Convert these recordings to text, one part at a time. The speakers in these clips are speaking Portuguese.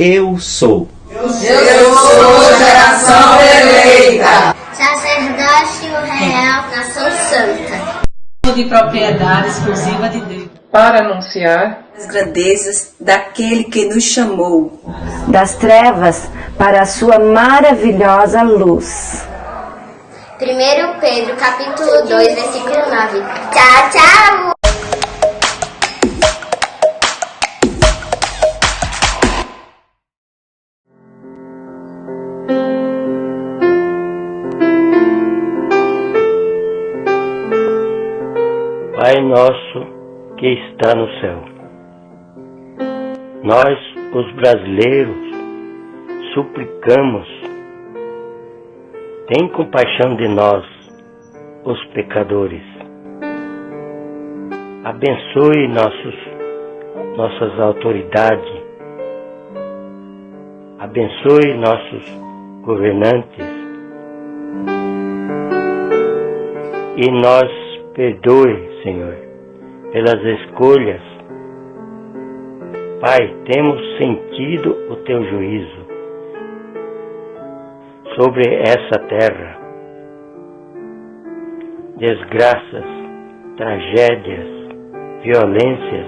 Eu sou. Eu sou geração eleita. Sacerdócio real, nação santa. De propriedade exclusiva de Deus. Para anunciar as grandezas daquele que nos chamou das trevas para a sua maravilhosa luz. 1 Pedro capítulo 2, versículo 9. Tchau, tchau! Pai nosso que está no céu, nós, os brasileiros, suplicamos, tem compaixão de nós, os pecadores. Abençoe nossas autoridades, abençoe nossos governantes e nós perdoe, Senhor, pelas escolhas. Pai, temos sentido o Teu juízo sobre essa terra. Desgraças, tragédias, violências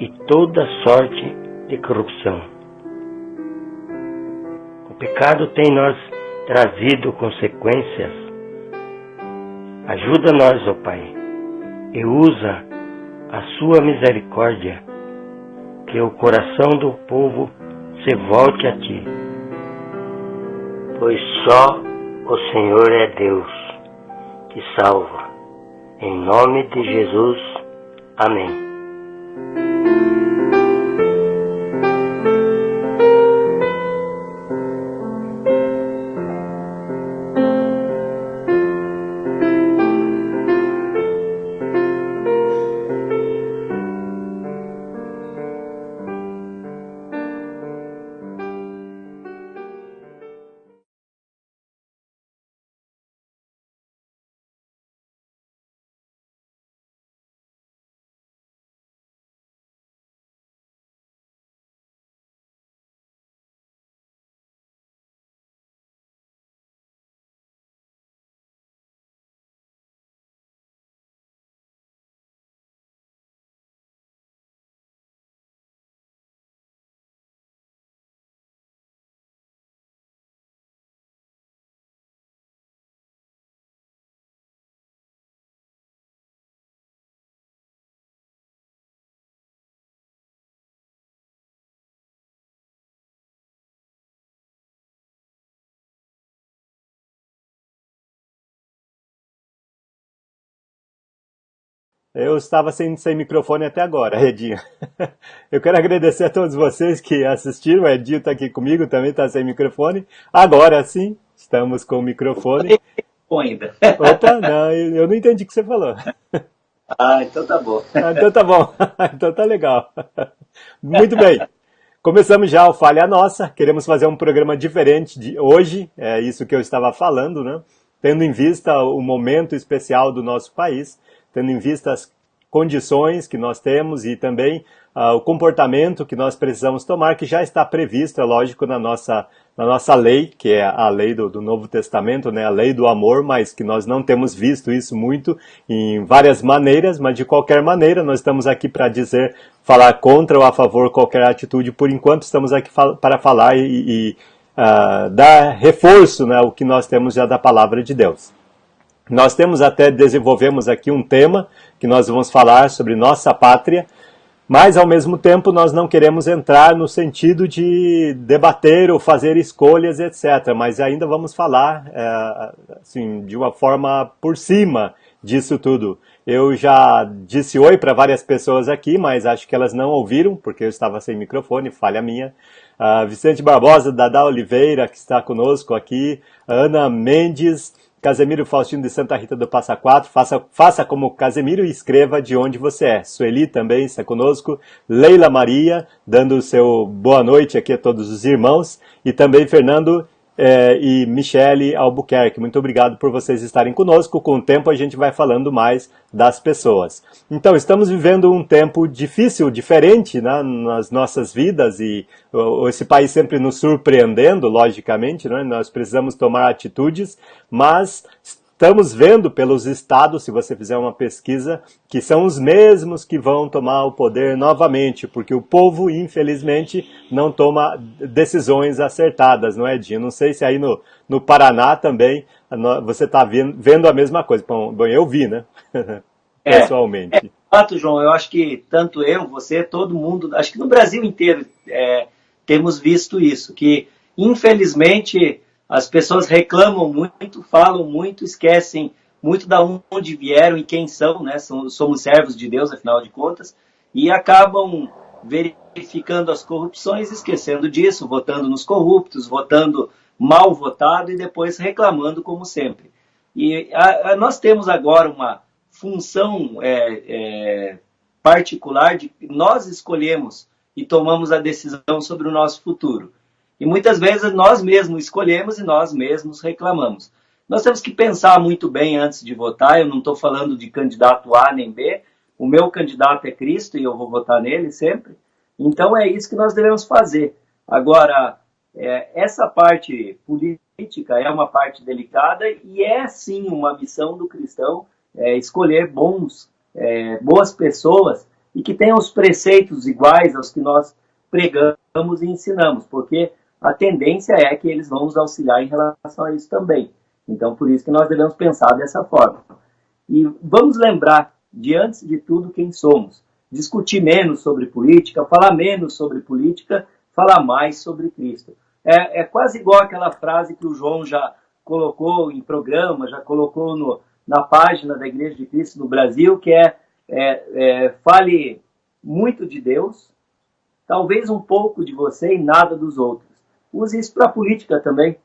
e toda sorte de corrupção. O pecado tem nos trazido consequências. Ajuda-nos, ó Pai, e usa a sua misericórdia, que o coração do povo se volte a Ti, pois só o Senhor é Deus que salva. Em nome de Jesus, amém. Eu estava sem microfone até agora, Edinho. Eu quero agradecer a todos vocês que assistiram. O Edinho está aqui comigo, também está sem microfone. Agora sim, estamos com o microfone. Ainda. Opa, não, eu não entendi o que você falou. Ah, então tá bom. Então tá bom, então tá legal. Muito bem. Começamos já o Falha Nossa. Queremos fazer um programa diferente de hoje, é isso que eu estava falando, né? Tendo em vista o momento especial do nosso país, tendo em vista as condições que nós temos e também o comportamento que nós precisamos tomar, que já está previsto, é lógico, na nossa lei, que é a lei do Novo Testamento, né, a lei do amor, mas que nós não temos visto isso muito em várias maneiras, mas de qualquer maneira nós estamos aqui para falar contra ou a favor de qualquer atitude. Por enquanto estamos aqui para falar e dar reforço, né, o que nós temos já da palavra de Deus. Nós desenvolvemos aqui um tema que nós vamos falar sobre nossa pátria, mas ao mesmo tempo nós não queremos entrar no sentido de debater ou fazer escolhas, etc. Mas ainda vamos falar assim, de uma forma por cima disso tudo. Eu já disse oi para várias pessoas aqui, mas acho que elas não ouviram, porque eu estava sem microfone, falha minha. Vicente Barbosa, Dada Oliveira, que está conosco aqui, Ana Mendes, Casemiro Faustino de Santa Rita do Passa Quatro, faça como Casemiro e escreva de onde você é. Sueli também está conosco, Leila Maria, dando o seu boa noite aqui a todos os irmãos, e também Fernando e Michele Albuquerque. Muito obrigado por vocês estarem conosco. Com o tempo a gente vai falando mais das pessoas. Então, estamos vivendo um tempo difícil, diferente, né, nas nossas vidas, e esse país sempre nos surpreendendo, logicamente, né? Nós precisamos tomar atitudes, mas estamos vendo pelos estados, se você fizer uma pesquisa, que são os mesmos que vão tomar o poder novamente, porque o povo, infelizmente, não toma decisões acertadas, não é, Dinho? Não sei se aí no Paraná também você está vendo a mesma coisa. Bom, eu vi, né? Pessoalmente. Fato, João, eu acho que tanto eu, você, todo mundo, acho que no Brasil inteiro temos visto isso, que infelizmente as pessoas reclamam muito, falam muito, esquecem muito de onde vieram e quem são, né? Somos servos de Deus, afinal de contas, e acabam verificando as corrupções, esquecendo disso, votando nos corruptos, votando mal votado e depois reclamando como sempre. E nós temos agora uma função particular de que nós escolhemos e tomamos a decisão sobre o nosso futuro. E muitas vezes nós mesmos escolhemos e nós mesmos reclamamos. Nós temos que pensar muito bem antes de votar. Eu não estou falando de candidato A nem B. O meu candidato é Cristo e eu vou votar nele sempre. Então é isso que nós devemos fazer. Agora, essa parte política é uma parte delicada e é sim uma missão do cristão escolher boas pessoas e que tenham os preceitos iguais aos que nós pregamos e ensinamos, porque a tendência é que eles vão nos auxiliar em relação a isso também. Então, por isso que nós devemos pensar dessa forma. E vamos lembrar, diante de tudo, quem somos. Discutir menos sobre política, falar menos sobre política, falar mais sobre Cristo. É quase igual aquela frase que o João já colocou em programa, já colocou na página da Igreja de Cristo no Brasil, que fale muito de Deus, talvez um pouco de você e nada dos outros. Use isso para a política também,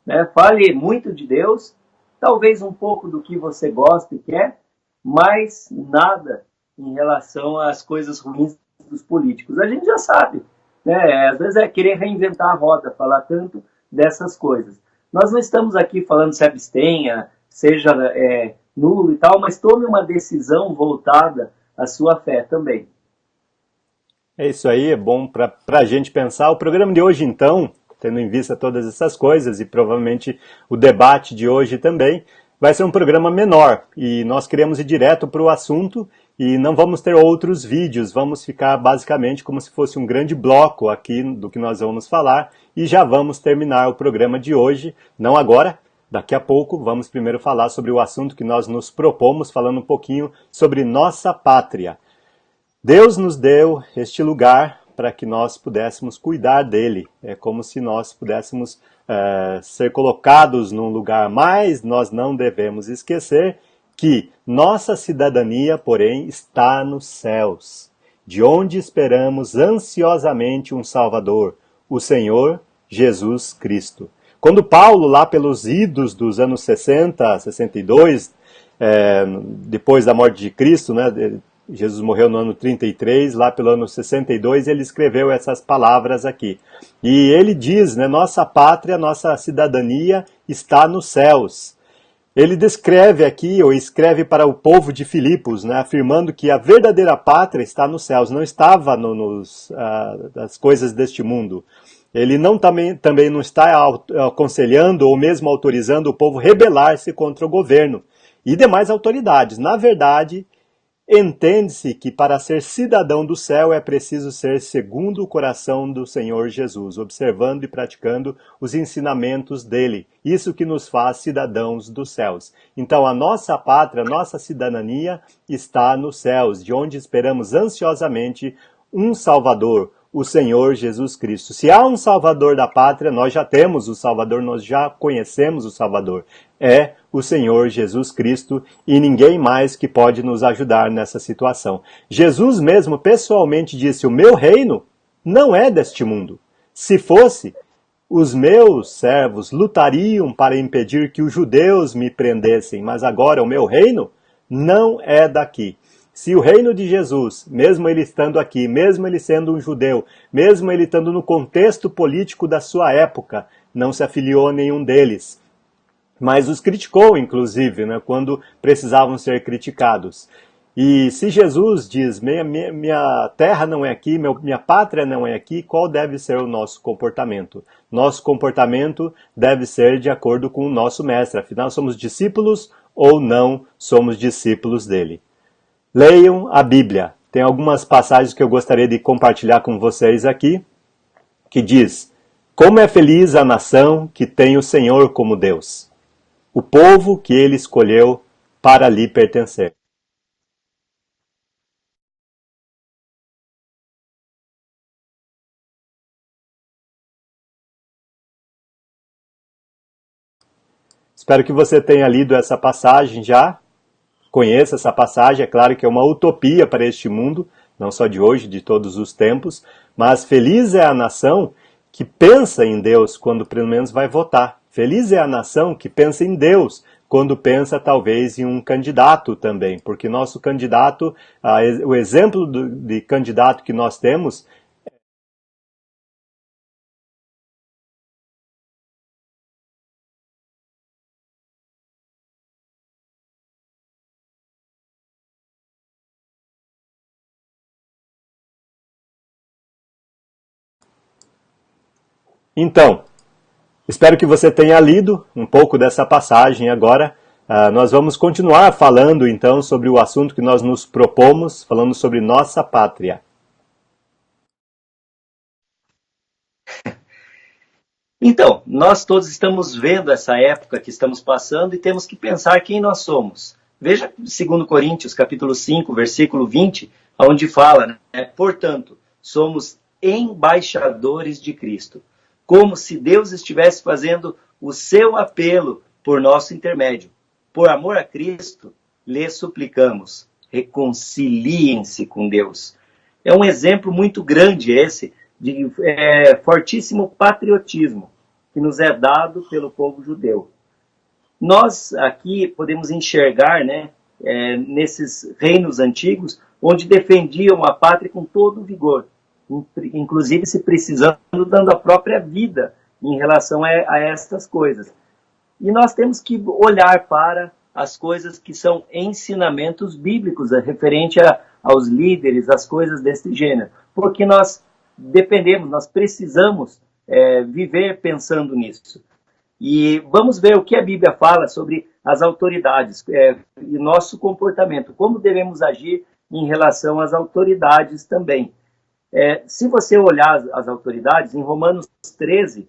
né? Fale muito de Deus, talvez um pouco do que você gosta e quer, mas nada em relação às coisas ruins dos políticos. A gente já sabe, né? Às vezes é querer reinventar a roda, falar tanto dessas coisas. Nós não estamos aqui falando se abstenha, seja nulo e tal, mas tome uma decisão voltada à sua fé também. É isso aí, é bom para a gente pensar. O programa de hoje, então, tendo em vista todas essas coisas e provavelmente o debate de hoje também, vai ser um programa menor e nós queremos ir direto para o assunto e não vamos ter outros vídeos, vamos ficar basicamente como se fosse um grande bloco aqui do que nós vamos falar e já vamos terminar o programa de hoje, não agora, daqui a pouco. Vamos primeiro falar sobre o assunto que nós nos propomos, falando um pouquinho sobre nossa pátria. Deus nos deu este lugar para que nós pudéssemos cuidar dele. É como se nós pudéssemos ser colocados num lugar, mas nós não devemos esquecer que nossa cidadania, porém, está nos céus, de onde esperamos ansiosamente um Salvador, o Senhor Jesus Cristo. Quando Paulo, lá pelos idos dos anos 60, 62, depois da morte de Cristo, né, Jesus morreu no ano 33, lá pelo ano 62, ele escreveu essas palavras aqui. E ele diz, né, nossa pátria, nossa cidadania está nos céus. Ele descreve aqui, ou escreve para o povo de Filipos, né, afirmando que a verdadeira pátria está nos céus, não estava nas coisas deste mundo. Ele também não está aconselhando ou mesmo autorizando o povo a rebelar-se contra o governo e demais autoridades. Na verdade, entende-se que para ser cidadão do céu é preciso ser segundo o coração do Senhor Jesus, observando e praticando os ensinamentos dele. Isso que nos faz cidadãos dos céus. Então a nossa pátria, nossa cidadania está nos céus, de onde esperamos ansiosamente um Salvador, o Senhor Jesus Cristo. Se há um Salvador da pátria, nós já temos o Salvador, nós já conhecemos o Salvador. É o Senhor Jesus Cristo e ninguém mais que pode nos ajudar nessa situação. Jesus mesmo pessoalmente disse, o meu reino não é deste mundo. Se fosse, os meus servos lutariam para impedir que os judeus me prendessem, mas agora o meu reino não é daqui. Se o reino de Jesus, mesmo ele estando aqui, mesmo ele sendo um judeu, mesmo ele estando no contexto político da sua época, não se afiliou a nenhum deles, mas os criticou, inclusive, né, quando precisavam ser criticados. E se Jesus diz, minha terra não é aqui, minha pátria não é aqui, qual deve ser o nosso comportamento? Nosso comportamento deve ser de acordo com o nosso mestre, afinal somos discípulos ou não somos discípulos dele. Leiam a Bíblia. Tem algumas passagens que eu gostaria de compartilhar com vocês aqui, que diz: como é feliz a nação que tem o Senhor como Deus, o povo que ele escolheu para lhe pertencer. Espero que você tenha lido essa passagem já, conheça essa passagem. É claro que é uma utopia para este mundo, não só de hoje, de todos os tempos, mas feliz é a nação que pensa em Deus quando pelo menos vai votar. Feliz é a nação que pensa em Deus quando pensa talvez em um candidato também, porque nosso candidato, o exemplo de candidato que nós temos. Então, espero que você tenha lido um pouco dessa passagem agora. Nós vamos continuar falando então sobre o assunto que nós nos propomos, falando sobre nossa pátria. Então, nós todos estamos vendo essa época que estamos passando e temos que pensar quem nós somos. Veja 2 Coríntios, capítulo 5, versículo 20, onde fala, né? Portanto, somos embaixadores de Cristo, como se Deus estivesse fazendo o seu apelo por nosso intermédio. Por amor a Cristo, lhes suplicamos, reconciliem-se com Deus. É um exemplo muito grande esse, de fortíssimo patriotismo que nos é dado pelo povo judeu. Nós aqui podemos enxergar, né, nesses reinos antigos, onde defendiam a pátria com todo o vigor, inclusive se precisando, dando a própria vida em relação a estas coisas. E nós temos que olhar para as coisas que são ensinamentos bíblicos, referente aos líderes, as coisas desse gênero, porque nós dependemos, nós precisamos viver pensando nisso. E vamos ver o que a Bíblia fala sobre as autoridades e nosso comportamento, como devemos agir em relação às autoridades também. Se você olhar as autoridades, em Romanos 13,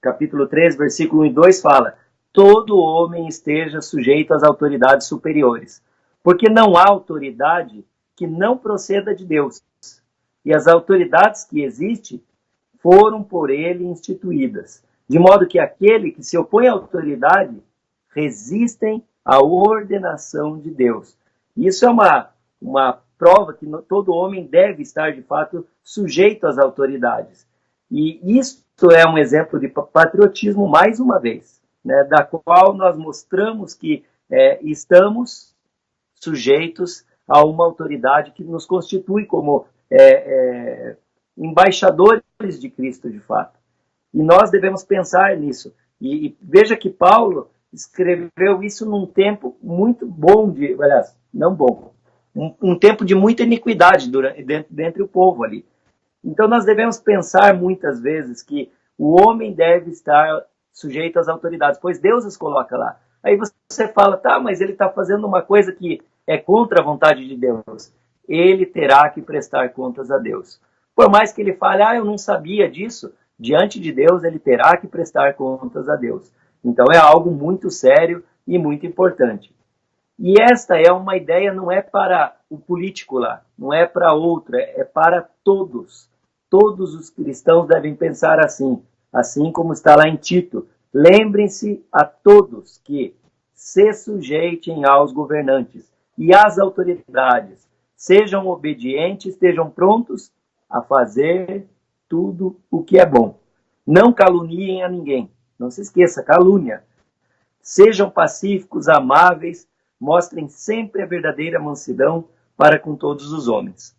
capítulo 13, versículo 1 e 2 fala: todo homem esteja sujeito às autoridades superiores, porque não há autoridade que não proceda de Deus. E as autoridades que existem foram por ele instituídas, de modo que aquele que se opõe à autoridade resistem à ordenação de Deus. Isso é uma prova que todo homem deve estar, de fato, sujeito às autoridades. E isto é um exemplo de patriotismo, mais uma vez, né, da qual nós mostramos que estamos sujeitos a uma autoridade que nos constitui como embaixadores de Cristo, de fato. E nós devemos pensar nisso. E veja que Paulo escreveu isso num tempo muito bom, aliás, não bom, um tempo de muita iniquidade dentre o povo ali. Então nós devemos pensar muitas vezes que o homem deve estar sujeito às autoridades, pois Deus os coloca lá. Aí você fala, tá, mas ele está fazendo uma coisa que é contra a vontade de Deus. Ele terá que prestar contas a Deus. Por mais que ele fale, eu não sabia disso, diante de Deus ele terá que prestar contas a Deus. Então é algo muito sério e muito importante. E esta é uma ideia, não é para o político lá, não é para outro, é para todos. Todos os cristãos devem pensar assim como está lá em Tito. Lembrem-se a todos que se sujeitem aos governantes e às autoridades, sejam obedientes, estejam prontos a fazer tudo o que é bom. Não caluniem a ninguém, não se esqueça, calúnia. Sejam pacíficos, amáveis, mostrem sempre a verdadeira mansidão para com todos os homens.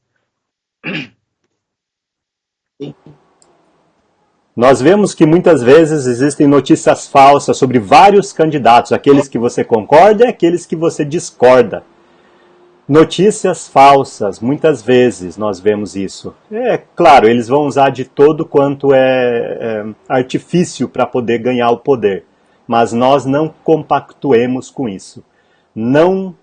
Nós vemos que muitas vezes existem notícias falsas sobre vários candidatos, aqueles que você concorda e aqueles que você discorda. Notícias falsas, muitas vezes nós vemos isso. É claro, eles vão usar de todo quanto é artifício para poder ganhar o poder. Mas nós não compactuemos com isso. Não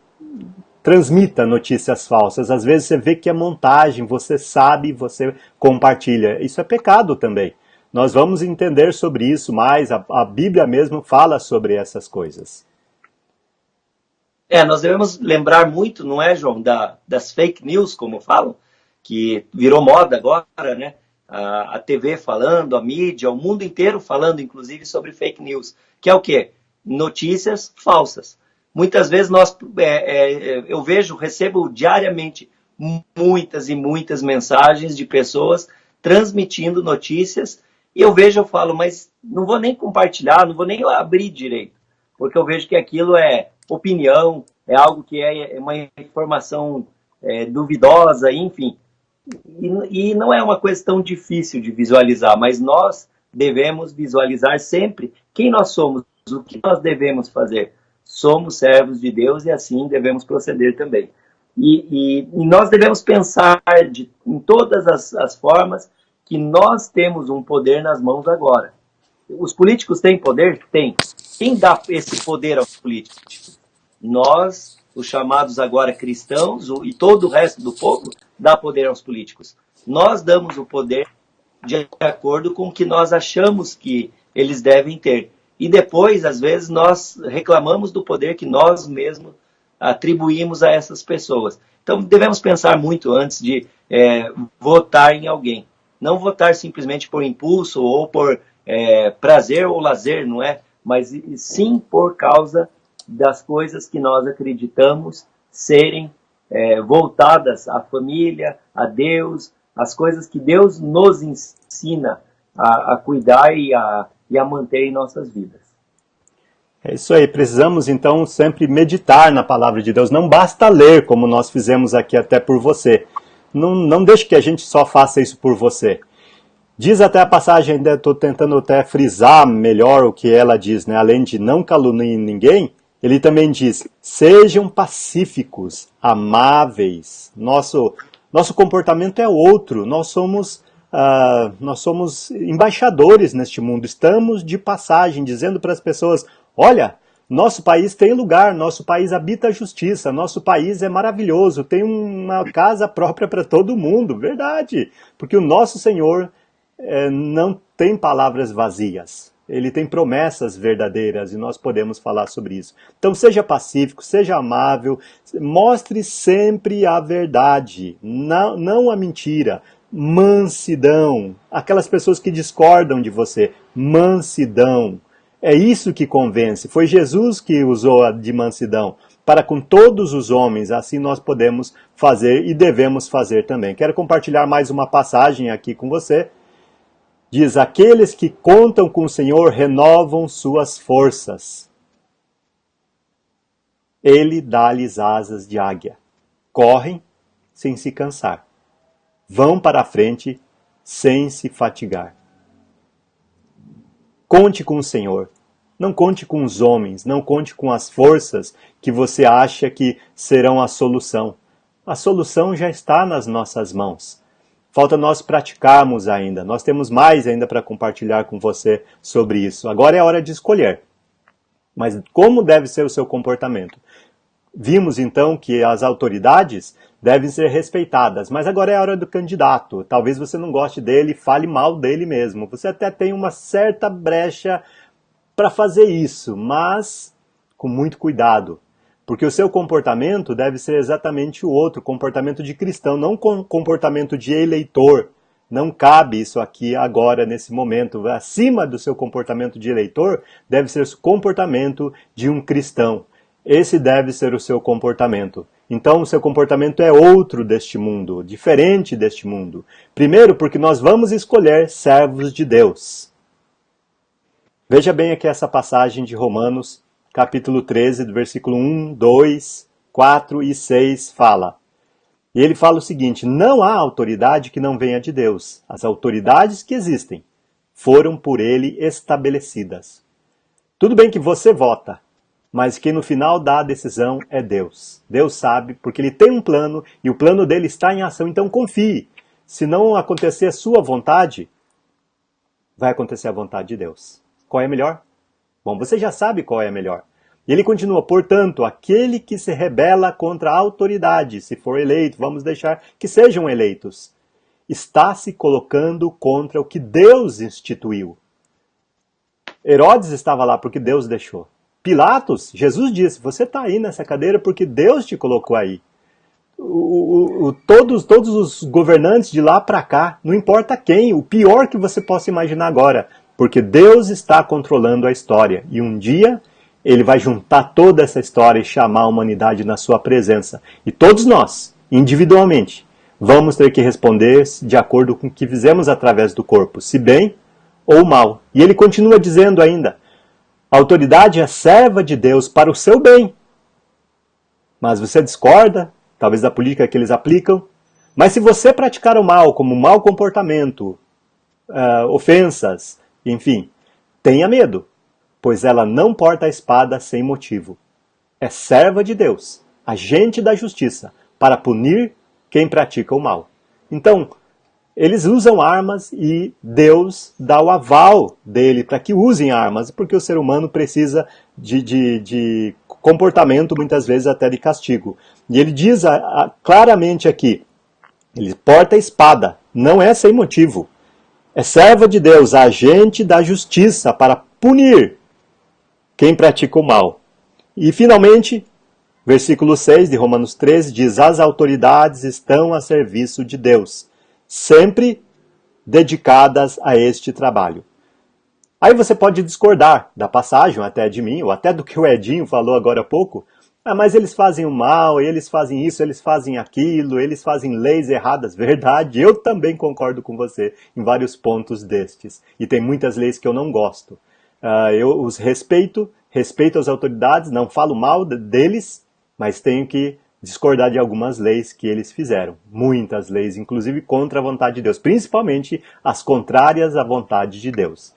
transmita notícias falsas. Às vezes você vê que é montagem, você sabe, você compartilha. Isso é pecado também. Nós vamos entender sobre isso mais, a Bíblia mesmo fala sobre essas coisas. Nós devemos lembrar muito, não é, João, das fake news, como falam, que virou moda agora, né? A TV falando, a mídia, o mundo inteiro falando, inclusive, sobre fake news. Que é o quê? Notícias falsas. Muitas vezes eu recebo diariamente muitas e muitas mensagens de pessoas transmitindo notícias. E eu falo, mas não vou nem compartilhar, não vou nem abrir direito, porque eu vejo que aquilo é opinião, é algo que é uma informação duvidosa, enfim. E não é uma coisa tão difícil de visualizar, mas nós devemos visualizar sempre quem nós somos, o que nós devemos fazer. Somos servos de Deus e assim devemos proceder também. E nós devemos pensar em todas as formas que nós temos um poder nas mãos agora. Os políticos têm poder? Tem. Quem dá esse poder aos políticos? Nós, os chamados agora cristãos, e todo o resto do povo, dá poder aos políticos. Nós damos o poder de acordo com o que nós achamos que eles devem ter. E depois, às vezes, nós reclamamos do poder que nós mesmos atribuímos a essas pessoas. Então, devemos pensar muito antes de votar em alguém. Não votar simplesmente por impulso ou por prazer ou lazer, não é? Mas sim por causa das coisas que nós acreditamos serem voltadas à família, a Deus, as coisas que Deus nos ensina a cuidar e a manter em nossas vidas. É isso aí, precisamos então sempre meditar na palavra de Deus. Não basta ler, como nós fizemos aqui até por você. Não deixe que a gente só faça isso por você. Diz até a passagem, ainda estou tentando até frisar melhor o que ela diz, né? Além de não caluniem ninguém, ele também diz, sejam pacíficos, amáveis. Nosso comportamento é outro, nós somos embaixadores neste mundo, estamos de passagem, dizendo para as pessoas, olha, nosso país tem lugar, nosso país habita a justiça, nosso país é maravilhoso, tem uma casa própria para todo mundo, verdade, porque o nosso Senhor não tem palavras vazias, ele tem promessas verdadeiras e nós podemos falar sobre isso. Então seja pacífico, seja amável, mostre sempre a verdade, não a mentira, mansidão, aquelas pessoas que discordam de você, mansidão. É isso que convence. Foi Jesus que usou a de mansidão para com todos os homens. Assim nós podemos fazer e devemos fazer também. Quero compartilhar mais uma passagem aqui com você. Diz, aqueles que contam com o Senhor renovam suas forças. Ele dá-lhes asas de águia. Correm sem se cansar. Vão para a frente sem se fatigar. Conte com o Senhor. Não conte com os homens, não conte com as forças que você acha que serão a solução. A solução já está nas nossas mãos. Falta nós praticarmos ainda. Nós temos mais ainda para compartilhar com você sobre isso. Agora é a hora de escolher. Mas como deve ser o seu comportamento? Vimos então que as autoridades devem ser respeitadas, mas agora é a hora do candidato. Talvez você não goste dele, fale mal dele mesmo. Você até tem uma certa brecha para fazer isso, mas com muito cuidado. Porque o seu comportamento deve ser exatamente o outro, comportamento de cristão, não comportamento de eleitor. Não cabe isso aqui agora, nesse momento. Acima do seu comportamento de eleitor, deve ser o comportamento de um cristão. Esse deve ser o seu comportamento. Então, o seu comportamento é outro deste mundo, diferente deste mundo. Primeiro, porque nós vamos escolher servos de Deus. Veja bem aqui essa passagem de Romanos, capítulo 13, do versículo 1, 2, 4 e 6, fala. E ele fala o seguinte, não há autoridade que não venha de Deus. As autoridades que existem foram por ele estabelecidas. Tudo bem que você vota, mas quem no final dá a decisão é Deus. Deus sabe, porque Ele tem um plano e o plano dele está em ação, então confie. Se não acontecer a sua vontade, vai acontecer a vontade de Deus. Qual é melhor? Bom, você já sabe qual é a melhor. E ele continua, portanto, aquele que se rebela contra a autoridade, se for eleito, vamos deixar que sejam eleitos, está se colocando contra o que Deus instituiu. Herodes estava lá porque Deus deixou. Pilatos, Jesus disse, você está aí nessa cadeira porque Deus te colocou aí. Todos os governantes de lá para cá, não importa quem, o pior que você possa imaginar agora, porque Deus está controlando a história. E um dia Ele vai juntar toda essa história e chamar a humanidade na sua presença. E todos nós, individualmente, vamos ter que responder de acordo com o que fizemos através do corpo, se bem ou mal. E ele continua dizendo ainda, a autoridade é serva de Deus para o seu bem. Mas você discorda, talvez da política que eles aplicam. Mas se você praticar o mal, como mau comportamento, ofensas, enfim, tenha medo, pois ela não porta a espada sem motivo. É serva de Deus, agente da justiça, para punir quem pratica o mal. Então, eles usam armas e Deus dá o aval dele para que usem armas, porque o ser humano precisa de comportamento, muitas vezes até de castigo. E ele diz claramente aqui, ele porta a espada, não é sem motivo. É serva de Deus, agente da justiça para punir quem pratica o mal. E finalmente, versículo 6 de Romanos 13 diz, as autoridades estão a serviço de Deus, sempre dedicadas a este trabalho. Aí você pode discordar da passagem, até de mim, ou até do que o Edinho falou agora há pouco. Mas eles fazem o mal, eles fazem isso, eles fazem aquilo, eles fazem leis erradas. Verdade, eu também concordo com você em vários pontos destes. E tem muitas leis que eu não gosto. Eu os respeito as autoridades, não falo mal deles, mas tenho que discordar de algumas leis que eles fizeram. Muitas leis, inclusive contra a vontade de Deus, principalmente as contrárias à vontade de Deus.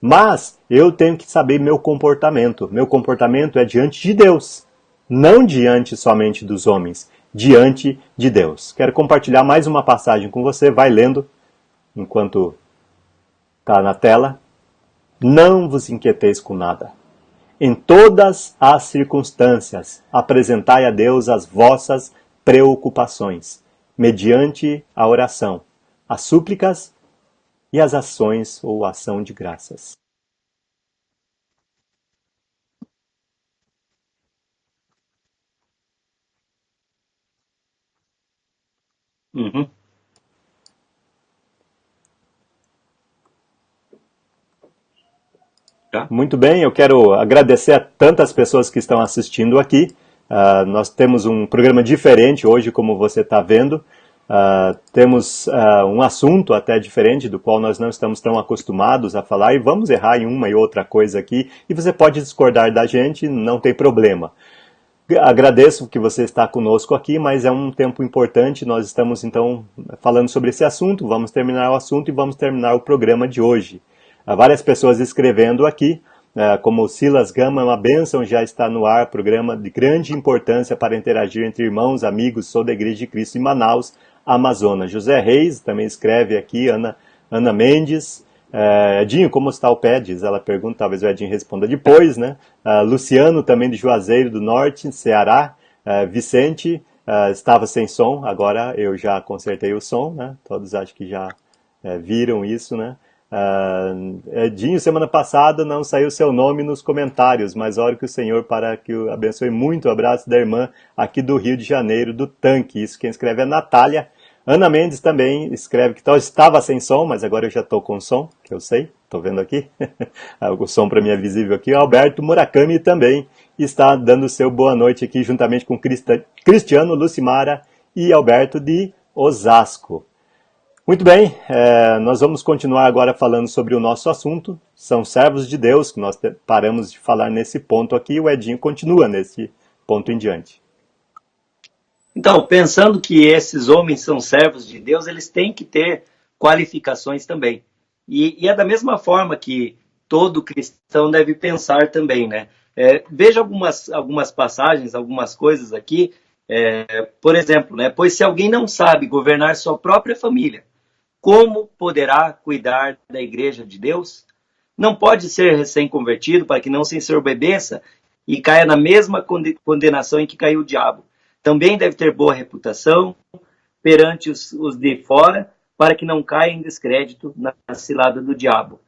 Mas eu tenho que saber meu comportamento. Meu comportamento é diante de Deus, não diante somente dos homens, diante de Deus. Quero compartilhar mais uma passagem com você, vai lendo enquanto está na tela. Não vos inquieteis com nada. Em todas as circunstâncias, apresentai a Deus as vossas preocupações, mediante a oração, as súplicas e as ações ou ação de graças. Uhum. Muito bem, eu quero agradecer a tantas pessoas que estão assistindo aqui. Nós temos um programa diferente hoje, como você está vendo. Temos um assunto até diferente, do qual nós não estamos tão acostumados a falar, e vamos errar em uma e outra coisa aqui, e você pode discordar da gente, não tem problema. Agradeço que você está conosco aqui, mas é um tempo importante, nós estamos então falando sobre esse assunto, vamos terminar o assunto e vamos terminar o programa de hoje. Há várias pessoas escrevendo aqui, como o Silas Gama, uma bênção, já está no ar, programa de grande importância para interagir entre irmãos, amigos, sou da Igreja de Cristo em Manaus, Amazonas. José Reis também escreve aqui, Ana Mendes, Edinho, como está o pé? Diz, ela pergunta, talvez o Edinho responda depois, né? Luciano, também de Juazeiro do Norte, Ceará, Vicente, estava sem som, agora eu já consertei o som, né? Todos acho que já viram isso, né? Edinho, semana passada não saiu seu nome nos comentários, mas oro que o Senhor para que o abençoe muito. Abraço da irmã aqui do Rio de Janeiro, do Tanque. Isso quem escreve é Natália. Ana Mendes também escreve que estava sem som, mas agora eu já estou com som, que eu sei, estou vendo aqui. O som para mim é visível aqui. Alberto Murakami também está dando seu boa noite aqui, juntamente com Cristiano, Lucimara e Alberto de Osasco. Muito bem, nós vamos continuar agora falando sobre o nosso assunto, são servos de Deus, que nós paramos de falar nesse ponto aqui, o Edinho continua nesse ponto em diante. Então, pensando que esses homens são servos de Deus, eles têm que ter qualificações também. E é da mesma forma que todo cristão deve pensar também, né? Veja algumas passagens, algumas coisas aqui. Por exemplo, né? Pois se alguém não sabe governar sua própria família, como poderá cuidar da igreja de Deus? Não pode ser recém-convertido para que não se ensoberbeça e caia na mesma condenação em que caiu o diabo. Também deve ter boa reputação perante os de fora, para que não caia em descrédito na cilada do diabo.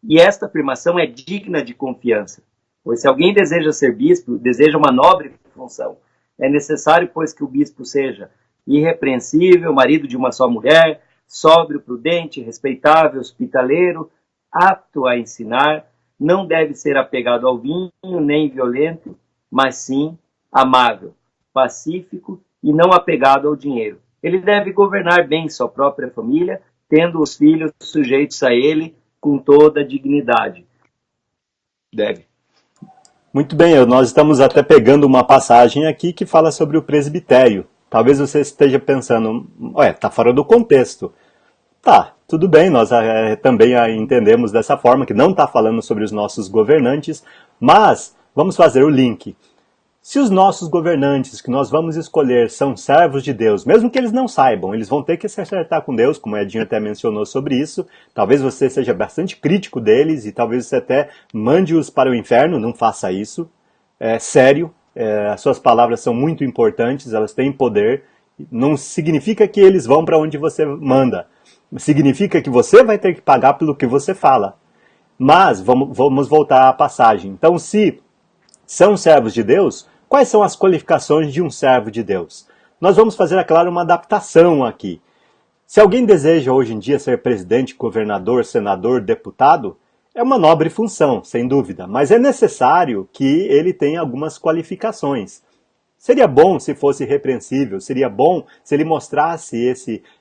E esta afirmação é digna de confiança, pois se alguém deseja ser bispo, deseja uma nobre função, é necessário, pois, que o bispo seja irrepreensível, marido de uma só mulher, sóbrio, prudente, respeitável, hospitaleiro, apto a ensinar, não deve ser apegado ao vinho, nem violento, mas sim amável, pacífico e não apegado ao dinheiro. Ele deve governar bem sua própria família, tendo os filhos sujeitos a ele com toda a dignidade. Deve. Muito bem, nós estamos até pegando uma passagem aqui que fala sobre o presbitério. Talvez você esteja pensando, tá fora do contexto. Tá, tudo bem, nós também entendemos dessa forma, que não está falando sobre os nossos governantes, mas vamos fazer o link. Se os nossos governantes que nós vamos escolher são servos de Deus, mesmo que eles não saibam, eles vão ter que se acertar com Deus, como o Edinho até mencionou sobre isso. Talvez você seja bastante crítico deles e talvez você até mande-os para o inferno, não faça isso. É sério, as suas palavras são muito importantes, elas têm poder. Não significa que eles vão para onde você manda. Significa que você vai ter que pagar pelo que você fala. Mas, vamos voltar à passagem. Então, se são servos de Deus, quais são as qualificações de um servo de Deus? Nós vamos fazer, é claro, uma adaptação aqui. Se alguém deseja hoje em dia ser presidente, governador, senador, deputado, é uma nobre função, sem dúvida, mas é necessário que ele tenha algumas qualificações. Seria bom se fosse irrepreensível, seria bom se ele mostrasse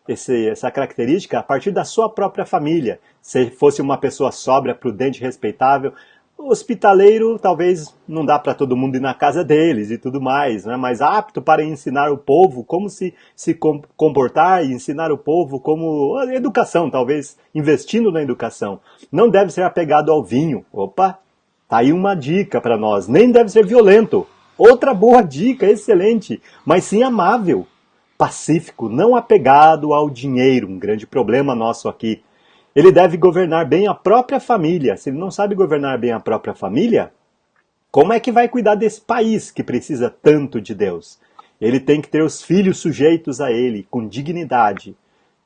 essa característica a partir da sua própria família, se fosse uma pessoa sóbria, prudente, respeitável. Hospitaleiro, talvez não dá para todo mundo ir na casa deles e tudo mais, né? Mas apto para ensinar o povo como se comportar e ensinar o povo como educação, talvez investindo na educação. Não deve ser apegado ao vinho. Opa, tá aí uma dica para nós. Nem deve ser violento. Outra boa dica, excelente, mas sim amável, pacífico, não apegado ao dinheiro, um grande problema nosso aqui. Ele deve governar bem a própria família. Se ele não sabe governar bem a própria família, como é que vai cuidar desse país que precisa tanto de Deus? Ele tem que ter os filhos sujeitos a ele, com dignidade.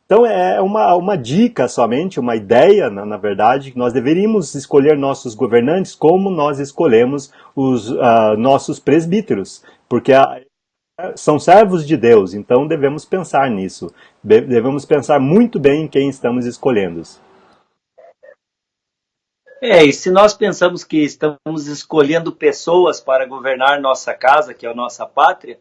Então é uma dica somente, uma ideia, na verdade, que nós deveríamos escolher nossos governantes como nós escolhemos os nossos presbíteros, porque são servos de Deus, então devemos pensar nisso. Devemos pensar muito bem em quem estamos escolhendo. E se nós pensamos que estamos escolhendo pessoas para governar nossa casa, que é a nossa pátria,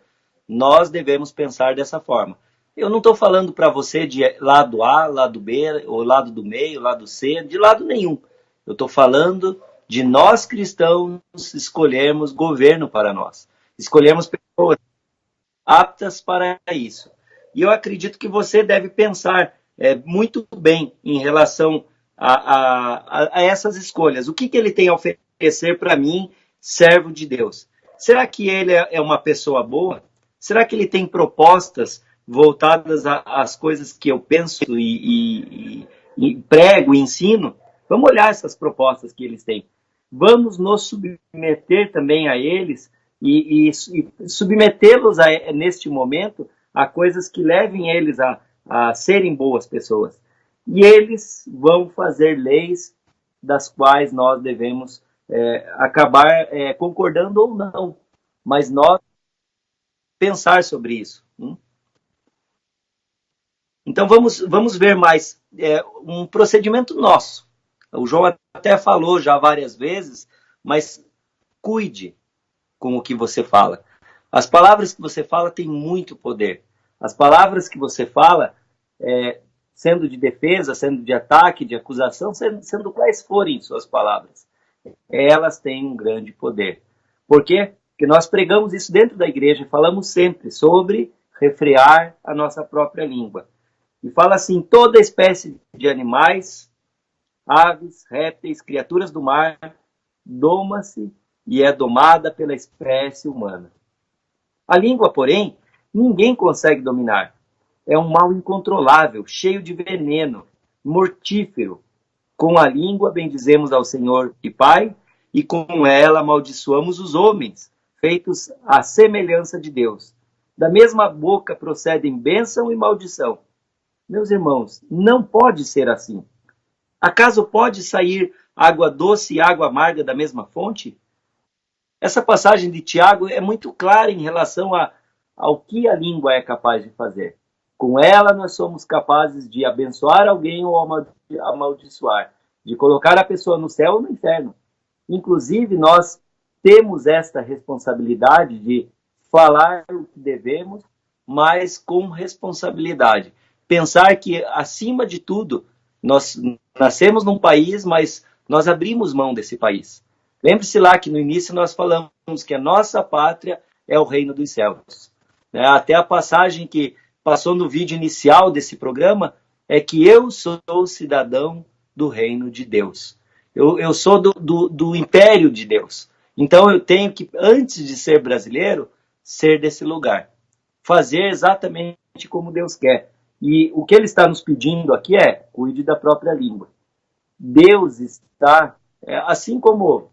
nós devemos pensar dessa forma. Eu não estou falando para você de lado A, lado B, ou lado do meio, lado C, de lado nenhum. Eu estou falando de nós cristãos escolhermos governo para nós. Escolhemos pessoas aptas para isso. E eu acredito que você deve pensar muito bem em relação a essas escolhas. O que ele tem a oferecer para mim, servo de Deus? Será que ele é uma pessoa boa? Será que ele tem propostas voltadas às coisas que eu penso e prego e ensino? Vamos olhar essas propostas que eles têm. Vamos nos submeter também a eles e submetê-los neste momento a coisas que levem eles a serem boas pessoas. E eles vão fazer leis das quais nós devemos acabar concordando ou não, mas nós pensar sobre isso. Então vamos ver mais um procedimento nosso. O João até falou já várias vezes, mas cuide com o que você fala. As palavras que você fala têm muito poder. As palavras que você fala, sendo de defesa, sendo de ataque, de acusação, sendo quais forem suas palavras, elas têm um grande poder. Por quê? Porque nós pregamos isso dentro da igreja e falamos sempre sobre refrear a nossa própria língua. E fala assim, toda espécie de animais aves, répteis, criaturas do mar, doma-se e é domada pela espécie humana. A língua, porém, ninguém consegue dominar. É um mal incontrolável, cheio de veneno, mortífero. Com a língua bendizemos ao Senhor e Pai, e com ela amaldiçoamos os homens, feitos à semelhança de Deus. Da mesma boca procedem bênção e maldição. Meus irmãos, não pode ser assim. Acaso pode sair água doce e água amarga da mesma fonte? Essa passagem de Tiago é muito clara em relação ao que a língua é capaz de fazer. Com ela nós somos capazes de abençoar alguém ou amaldiçoar, de colocar a pessoa no céu ou no inferno. Inclusive, nós temos esta responsabilidade de falar o que devemos, mas com responsabilidade. Pensar que, acima de tudo, nós nascemos num país, mas nós abrimos mão desse país. Lembre-se lá que no início nós falamos que a nossa pátria é o reino dos céus. Até a passagem que passou no vídeo inicial desse programa é que eu sou cidadão do reino de Deus. Eu sou do império de Deus. Então eu tenho que, antes de ser brasileiro, ser desse lugar. Fazer exatamente como Deus quer. E o que ele está nos pedindo aqui é, cuide da própria língua. Deus está, assim como,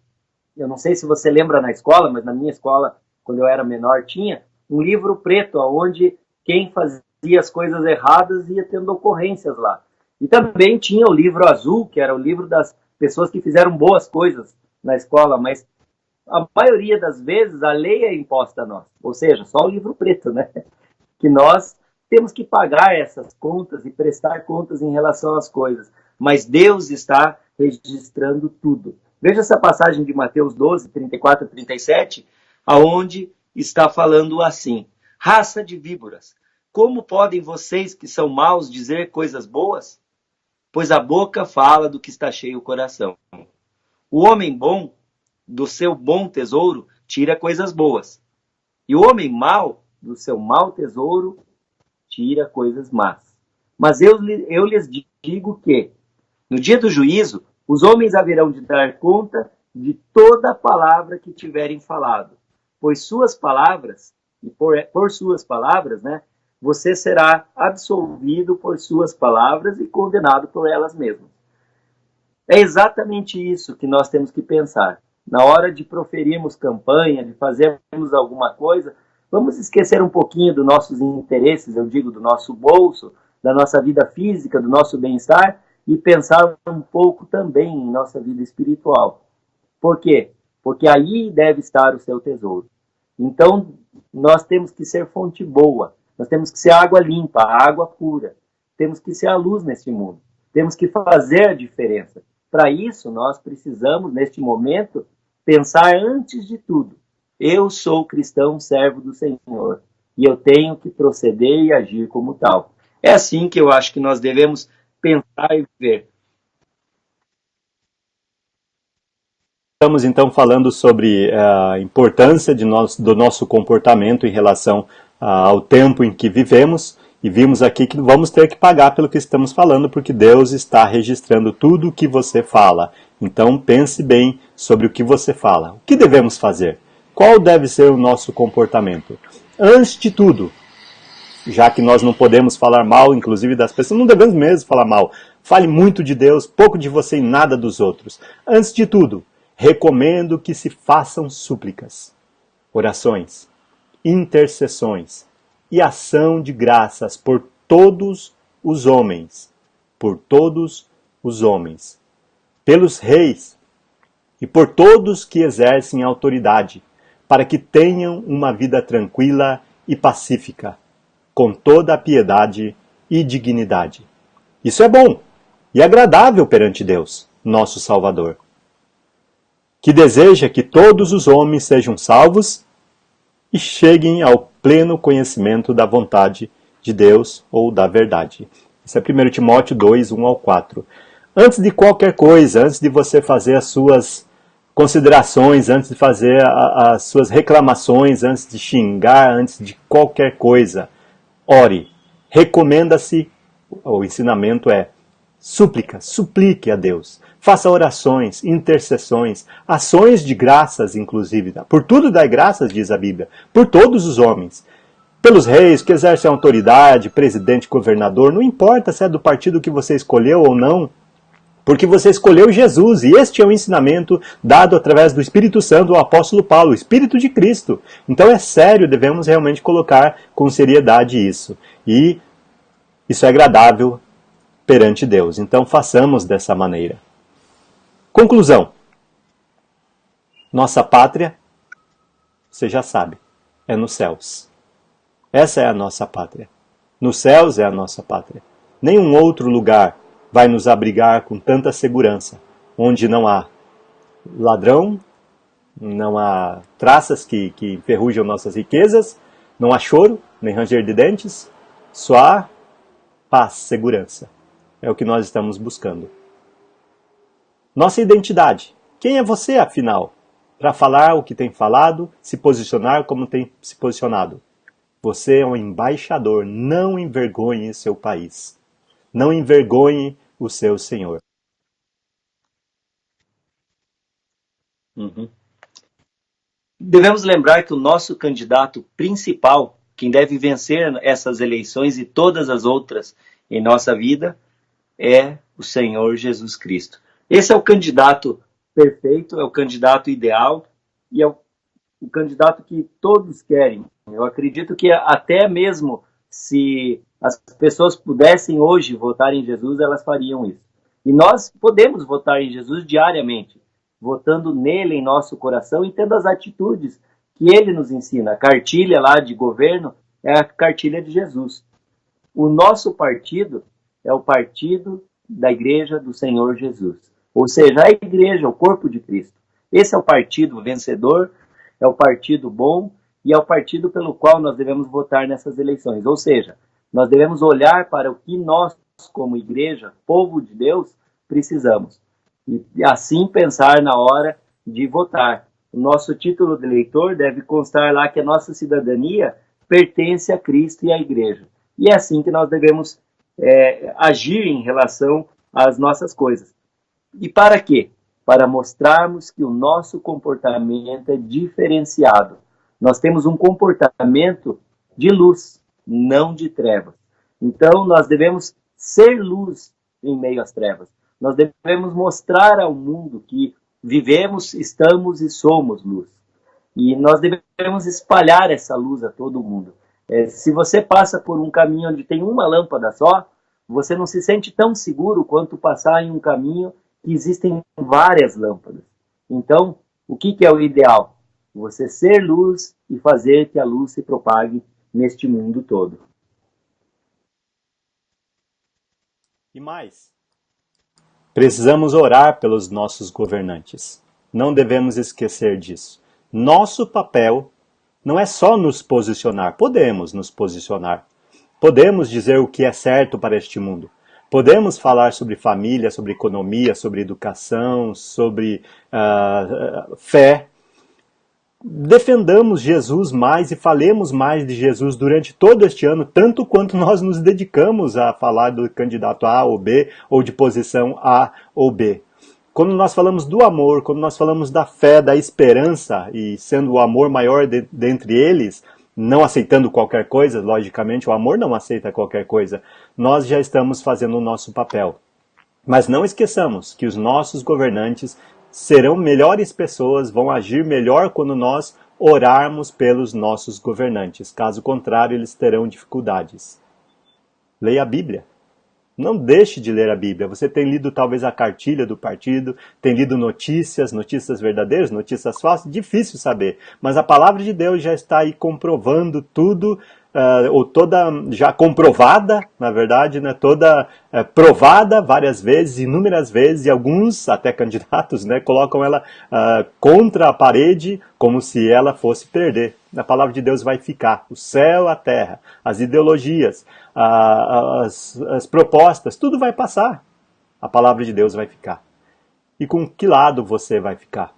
eu não sei se você lembra na escola, mas na minha escola, quando eu era menor, tinha um livro preto, onde quem fazia as coisas erradas ia tendo ocorrências lá. E também tinha o livro azul, que era o livro das pessoas que fizeram boas coisas na escola, mas a maioria das vezes a lei é imposta a nós, ou seja, só o livro preto, né? Que nós temos que pagar essas contas e prestar contas em relação às coisas, mas Deus está registrando tudo. Veja essa passagem de Mateus 12, 34 e 37, aonde está falando assim: raça de víboras, como podem vocês que são maus dizer coisas boas? Pois a boca fala do que está cheio o coração. O homem bom, do seu bom tesouro, tira coisas boas. E o homem mau, do seu mau tesouro, tira coisas más. Mas eu lhes digo que, no dia do juízo, os homens haverão de dar conta de toda a palavra que tiverem falado. Pois suas palavras, e por suas palavras, né, você será absolvido por suas palavras e condenado por elas mesmas. É exatamente isso que nós temos que pensar. Na hora de proferirmos campanha, de fazermos alguma coisa, vamos esquecer um pouquinho dos nossos interesses, eu digo, do nosso bolso, da nossa vida física, do nosso bem-estar, e pensar um pouco também em nossa vida espiritual. Por quê? Porque aí deve estar o seu tesouro. Então, nós temos que ser fonte boa, nós temos que ser água limpa, água pura, temos que ser a luz neste mundo, temos que fazer a diferença. Para isso, nós precisamos, neste momento, pensar antes de tudo: eu sou cristão, servo do Senhor, e eu tenho que proceder e agir como tal. É assim que eu acho que nós devemos pensar e viver. Estamos então falando sobre a importância do nosso comportamento em relação ao tempo em que vivemos, e vimos aqui que vamos ter que pagar pelo que estamos falando, porque Deus está registrando tudo o que você fala. Então pense bem sobre o que você fala. O que devemos fazer? Qual deve ser o nosso comportamento? Antes de tudo, já que nós não podemos falar mal, inclusive das pessoas, não devemos mesmo falar mal. Fale muito de Deus, pouco de você e nada dos outros. Antes de tudo, recomendo que se façam súplicas, orações, intercessões e ação de graças por todos os homens, pelos reis e por todos que exercem autoridade, para que tenham uma vida tranquila e pacífica, com toda a piedade e dignidade. Isso é bom e agradável perante Deus, nosso Salvador, que deseja que todos os homens sejam salvos e cheguem ao pleno conhecimento da vontade de Deus ou da verdade. Isso é 1 Timóteo 2, 1 ao 4. Antes de qualquer coisa, antes de você fazer as suas considerações, antes de fazer as suas reclamações, antes de xingar, antes de qualquer coisa, ore. Recomenda-se, o ensinamento é, súplica, suplique a Deus. Faça orações, intercessões, ações de graças, inclusive. Por tudo dai graças, diz a Bíblia, por todos os homens. Pelos reis que exercem autoridade, presidente, governador, não importa se é do partido que você escolheu ou não, porque você escolheu Jesus, e este é o ensinamento dado através do Espírito Santo ao apóstolo Paulo, o Espírito de Cristo. Então é sério, devemos realmente colocar com seriedade isso. E isso é agradável perante Deus. Então façamos dessa maneira. Conclusão. Nossa pátria, você já sabe, é nos céus. Essa é a nossa pátria. Nos céus é a nossa pátria. Nenhum outro lugar vai nos abrigar com tanta segurança, onde não há ladrão, não há traças que enferrujam nossas riquezas, não há choro, nem ranger de dentes, só há paz, segurança. É o que nós estamos buscando. Nossa identidade. Quem é você, afinal? Para falar o que tem falado, se posicionar como tem se posicionado. Você é um embaixador, não envergonhe seu país. Não envergonhe o seu Senhor. Devemos lembrar que o nosso candidato principal, quem deve vencer essas eleições e todas as outras em nossa vida, é o Senhor Jesus Cristo. Esse é o candidato perfeito, é o candidato ideal e é o candidato que todos querem. Eu acredito que até mesmo se as pessoas pudessem hoje votar em Jesus, elas fariam isso. E nós podemos votar em Jesus diariamente, votando nele em nosso coração e tendo as atitudes que ele nos ensina. A cartilha lá de governo é a cartilha de Jesus. O nosso partido é o partido da Igreja do Senhor Jesus. Ou seja, a Igreja, o corpo de Cristo. Esse é o partido vencedor, é o partido bom e é o partido pelo qual nós devemos votar nessas eleições. Ou seja, nós devemos olhar para o que nós, como igreja, povo de Deus, precisamos. E assim pensar na hora de votar. O nosso título de eleitor deve constar lá que a nossa cidadania pertence a Cristo e à igreja. E é assim que nós devemos agir em relação às nossas coisas. E para quê? Para mostrarmos que o nosso comportamento é diferenciado. Nós temos um comportamento de luz, não de trevas. Então, nós devemos ser luz em meio às trevas. Nós devemos mostrar ao mundo que vivemos, estamos e somos luz. E nós devemos espalhar essa luz a todo mundo. Se você passa por um caminho onde tem uma lâmpada só, você não se sente tão seguro quanto passar em um caminho que existem várias lâmpadas. Então, o que é o ideal? Você ser luz e fazer que a luz se propague neste mundo todo. E mais, precisamos orar pelos nossos governantes. Não devemos esquecer disso. Nosso papel não é só nos posicionar. Podemos nos posicionar. Podemos dizer o que é certo para este mundo. Podemos falar sobre família, sobre economia, sobre educação, sobre fé. Defendamos Jesus mais e falemos mais de Jesus durante todo este ano, tanto quanto nós nos dedicamos a falar do candidato A ou B, ou de posição A ou B. Quando nós falamos do amor, quando nós falamos da fé, da esperança, e sendo o amor maior dentre eles, não aceitando qualquer coisa, logicamente o amor não aceita qualquer coisa, nós já estamos fazendo o nosso papel. Mas não esqueçamos que os nossos governantes serão melhores pessoas, vão agir melhor quando nós orarmos pelos nossos governantes. Caso contrário, eles terão dificuldades. Leia a Bíblia. Não deixe de ler a Bíblia. Você tem lido talvez a cartilha do partido, tem lido notícias verdadeiras, notícias falsas, difícil saber. Mas a palavra de Deus já está aí comprovando tudo, ou toda já comprovada, na verdade, né, toda provada várias vezes, inúmeras vezes, e alguns, até candidatos, né, colocam ela contra a parede como se ela fosse perder. A palavra de Deus vai ficar, o céu, a terra, as ideologias, as propostas, tudo vai passar. A palavra de Deus vai ficar. E com que lado você vai ficar?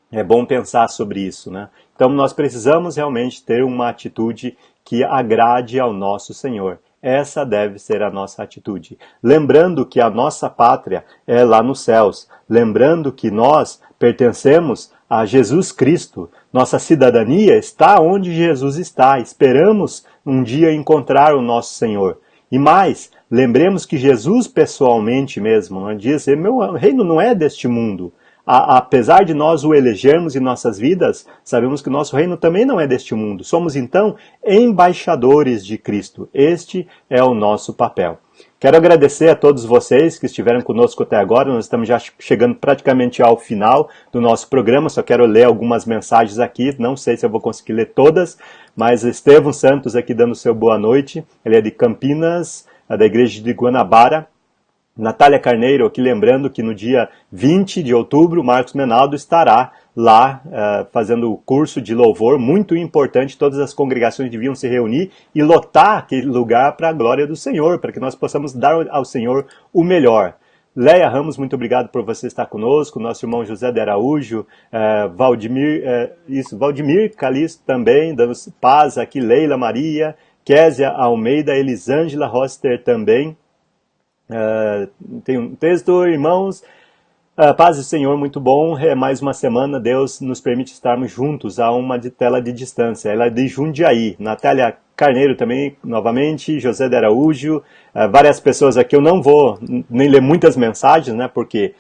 É bom pensar sobre isso, né? Então nós precisamos realmente ter uma atitude que agrade ao nosso Senhor. Essa deve ser a nossa atitude. Lembrando que a nossa pátria é lá nos céus. Lembrando que nós pertencemos a Jesus Cristo. Nossa cidadania está onde Jesus está. Esperamos um dia encontrar o nosso Senhor. E mais, lembremos que Jesus pessoalmente mesmo diz: meu reino não é deste mundo. Apesar de nós o elegermos em nossas vidas, sabemos que o nosso reino também não é deste mundo. Somos, então, embaixadores de Cristo. Este é o nosso papel. Quero agradecer a todos vocês que estiveram conosco até agora. Nós estamos já chegando praticamente ao final do nosso programa. Só quero ler algumas mensagens aqui. Não sei se eu vou conseguir ler todas, mas Estevão Santos aqui dando seu boa noite. Ele é de Campinas, da igreja de Guanabara. Natália Carneiro aqui lembrando que no dia 20 de outubro, Marcos Menaldo estará lá fazendo o curso de louvor, muito importante. Todas as congregações deviam se reunir e lotar aquele lugar para a glória do Senhor, para que nós possamos dar ao Senhor o melhor. Leia Ramos, muito obrigado por você estar conosco. Nosso irmão José de Araújo, Valdemir Calixto também, dando paz aqui. Leila Maria, Késia Almeida, Elisângela Roster também. Tem um texto, irmãos. Paz do Senhor, muito bom. É mais uma semana, Deus nos permite estarmos juntos a uma tela de distância. Ela é de Jundiaí. Natália Carneiro também, novamente. José de Araújo. Várias pessoas aqui. Eu não vou nem ler muitas mensagens, né? Porque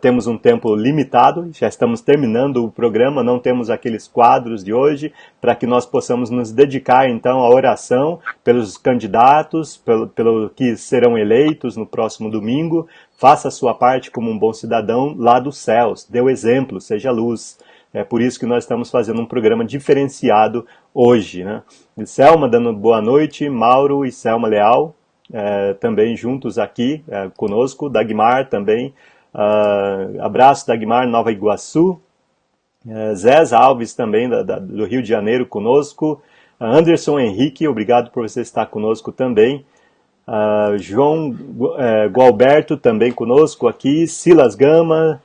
temos um tempo limitado. Já estamos terminando o programa. Não temos aqueles quadros de hoje para que nós possamos nos dedicar, então, à oração pelos candidatos, pelo que serão eleitos no próximo domingo. Faça a sua parte como um bom cidadão lá dos céus. Dê o exemplo, seja luz. É por isso que nós estamos fazendo um programa diferenciado hoje, né? E Selma dando boa noite, Mauro e Selma Leal também juntos aqui conosco, Dagmar também. Abraço, Dagmar, Nova Iguaçu. Zéza Alves também do Rio de Janeiro conosco. Anderson Henrique, obrigado por você estar conosco também. João Gualberto também conosco aqui. Silas Gama,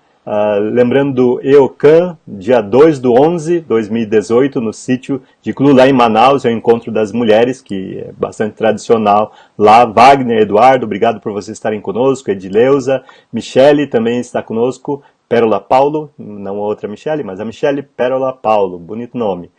lembrando do EOCAN, dia 2/11/2018, no sítio de Clu, lá em Manaus, é o Encontro das Mulheres, que é bastante tradicional lá. Wagner, Eduardo, obrigado por vocês estarem conosco. Edileuza, Michele também está conosco. Pérola Paulo, não a outra Michele, mas a Michele Pérola Paulo, bonito nome.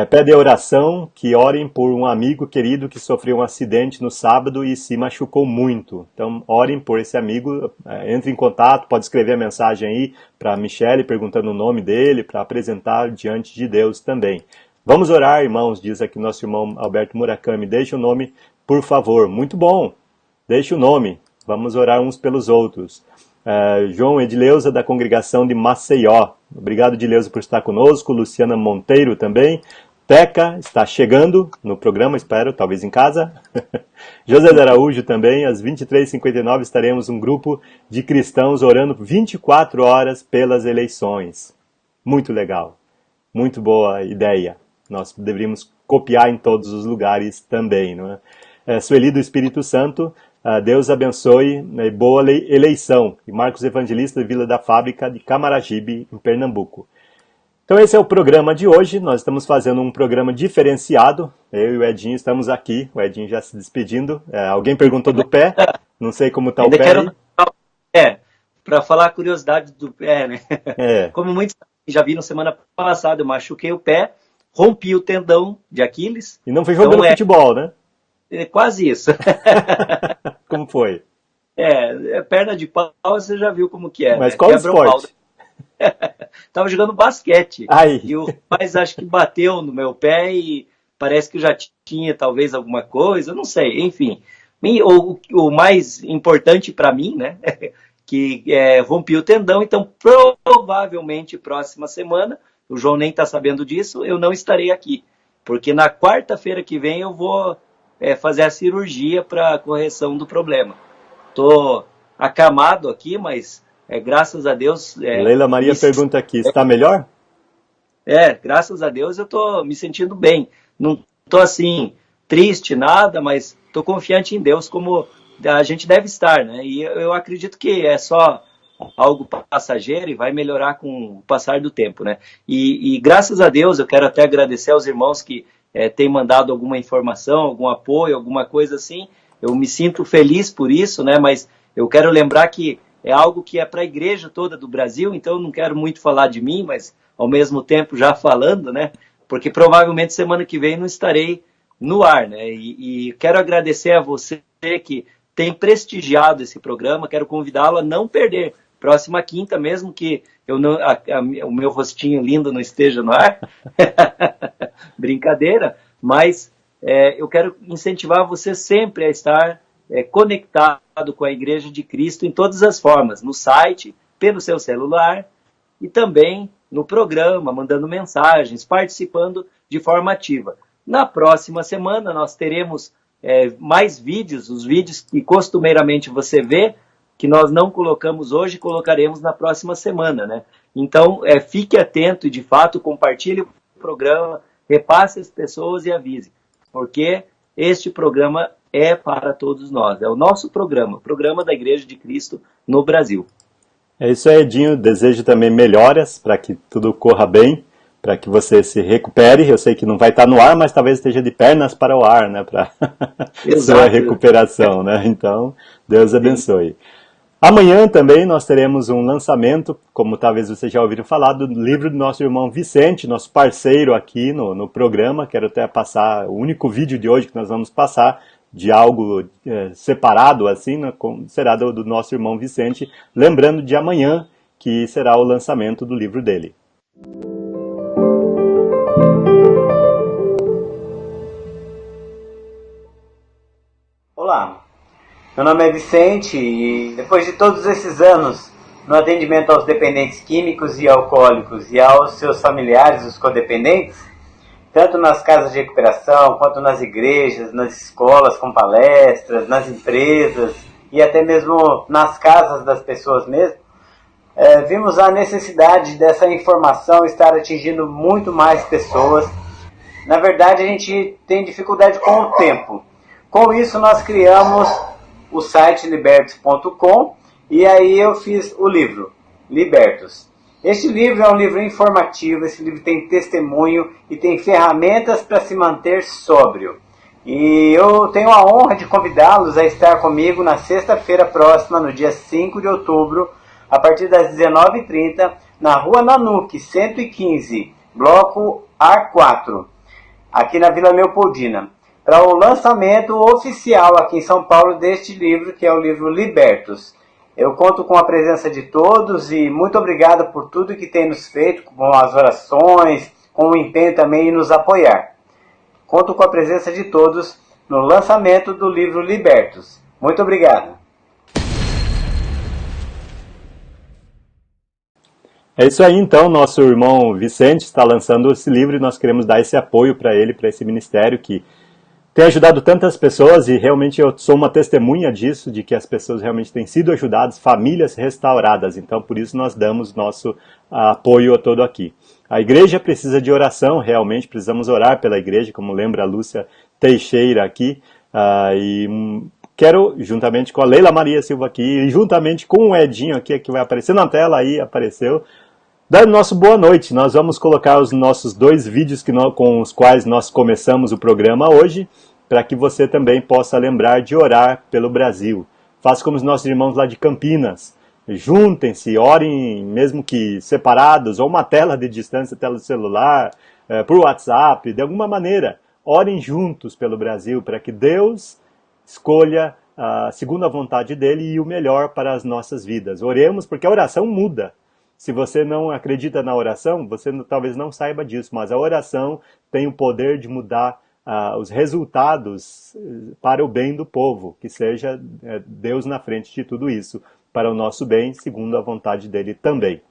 Pede a oração, que orem por um amigo querido que sofreu um acidente no sábado e se machucou muito. Então, orem por esse amigo, entre em contato, pode escrever a mensagem aí para a Michele, perguntando o nome dele, para apresentar diante de Deus também. Vamos orar, irmãos, diz aqui nosso irmão Alberto Murakami. Deixe o nome, por favor. Muito bom, deixe o nome. Vamos orar uns pelos outros. João Edileuza, da congregação de Maceió. Obrigado, Edileuza, por estar conosco. Luciana Monteiro também. Teca está chegando no programa, espero, talvez em casa. José de Araújo também. Às 23h59 estaremos um grupo de cristãos orando 24 horas pelas eleições. Muito legal. Muito boa ideia. Nós deveríamos copiar em todos os lugares também, não é? Sueli do Espírito Santo. Deus abençoe, boa eleição. E Marcos Evangelista, de Vila da Fábrica, de Camaragibe, em Pernambuco. Então esse é o programa de hoje. Nós estamos fazendo um programa diferenciado. Eu e o Edinho estamos aqui. O Edinho já se despedindo. Alguém perguntou do pé. Não sei como está o pé. Para falar a curiosidade do pé, né? Como muitos já viram semana passada, eu machuquei o pé, rompi o tendão de Aquiles. E não foi jogando futebol, né? É quase isso. Como foi? Perna de pau, você já viu como que é. Mas né? Qual esporte? Tava jogando basquete. Ai. E o rapaz acho que bateu no meu pé e parece que já tinha talvez alguma coisa, não sei, enfim. O mais importante para mim, né, que rompi o tendão, então provavelmente próxima semana, o João nem está sabendo disso, eu não estarei aqui. Porque na quarta-feira que vem eu vou fazer a cirurgia para a correção do problema. Estou acamado aqui, mas graças a Deus... Leila Maria pergunta aqui, está melhor? Graças a Deus eu estou me sentindo bem. Não estou assim, triste, nada, mas estou confiante em Deus como a gente deve estar, né? E eu acredito que é só algo passageiro e vai melhorar com o passar do tempo, né? E graças a Deus eu quero até agradecer aos irmãos que tem mandado alguma informação, algum apoio, alguma coisa assim. Eu me sinto feliz por isso, né? Mas eu quero lembrar que é algo que é para a igreja toda do Brasil, então eu não quero muito falar de mim, mas ao mesmo tempo já falando, né? Porque provavelmente semana que vem não estarei no ar, né? E quero agradecer a você que tem prestigiado esse programa, quero convidá-lo a não perder. Próxima quinta, mesmo que eu não, o meu rostinho lindo não esteja no ar, brincadeira, mas eu quero incentivar você sempre a estar conectado com a Igreja de Cristo em todas as formas, no site, pelo seu celular e também no programa, mandando mensagens, participando de forma ativa. Na próxima semana nós teremos mais vídeos, os vídeos que costumeiramente você vê, que nós não colocamos hoje, colocaremos na próxima semana, né? Então, fique atento e, de fato, compartilhe o programa, repasse as pessoas e avise, porque este programa é para todos nós, é o nosso programa, o programa da Igreja de Cristo no Brasil. É isso aí, Edinho. Desejo também melhoras para que tudo corra bem, para que você se recupere. Eu sei que não vai estar no ar, mas talvez esteja de pernas para o ar, né? Para sua recuperação, né? Então, Deus abençoe. Amanhã também nós teremos um lançamento, como talvez vocês já ouviram falar, do livro do nosso irmão Vicente, nosso parceiro aqui no programa. Quero até passar o único vídeo de hoje que nós vamos passar de algo separado, assim, né, será do nosso irmão Vicente, lembrando de amanhã, que será o lançamento do livro dele. Olá, meu nome é Vicente e depois de todos esses anos no atendimento aos dependentes químicos e alcoólicos e aos seus familiares, os codependentes, tanto nas casas de recuperação, quanto nas igrejas, nas escolas com palestras, nas empresas e até mesmo nas casas das pessoas mesmo, vimos a necessidade dessa informação estar atingindo muito mais pessoas. Na verdade, a gente tem dificuldade com o tempo. Com isso, nós criamos o site libertos.com e aí eu fiz o livro, Libertos. Este livro é um livro informativo, esse livro tem testemunho e tem ferramentas para se manter sóbrio. E eu tenho a honra de convidá-los a estar comigo na sexta-feira próxima, no dia 5 de outubro, a partir das 19h30, na Rua Nanuque, 115, Bloco A4, aqui na Vila Leopoldina, para o lançamento oficial aqui em São Paulo deste livro, que é o livro Libertos. Eu conto com a presença de todos e muito obrigado por tudo que tem nos feito, com as orações, com o empenho também em nos apoiar. Conto com a presença de todos no lançamento do livro Libertos. Muito obrigado. É isso aí, então. Nosso irmão Vicente está lançando esse livro e nós queremos dar esse apoio para ele, para esse ministério que tem ajudado tantas pessoas e realmente eu sou uma testemunha disso, de que as pessoas realmente têm sido ajudadas, famílias restauradas. Então, por isso nós damos nosso apoio a todo aqui. A igreja precisa de oração, realmente precisamos orar pela igreja, como lembra a Lúcia Teixeira aqui. E quero, juntamente com a Leila Maria Silva aqui, e juntamente com o Edinho aqui, que vai aparecer na tela aí, apareceu, dar nosso boa noite. Nós vamos colocar os nossos 2 vídeos com os quais nós começamos o programa hoje, para que você também possa lembrar de orar pelo Brasil. Faça como os nossos irmãos lá de Campinas. Juntem-se, orem, mesmo que separados, ou uma tela de distância, tela do celular, por WhatsApp, de alguma maneira. Orem juntos pelo Brasil, para que Deus escolha segundo a vontade dele e o melhor para as nossas vidas. Oremos, porque a oração muda. Se você não acredita na oração, você talvez não saiba disso, mas a oração tem o poder de mudar os resultados para o bem do povo, que seja Deus na frente de tudo isso, para o nosso bem, segundo a vontade dele também.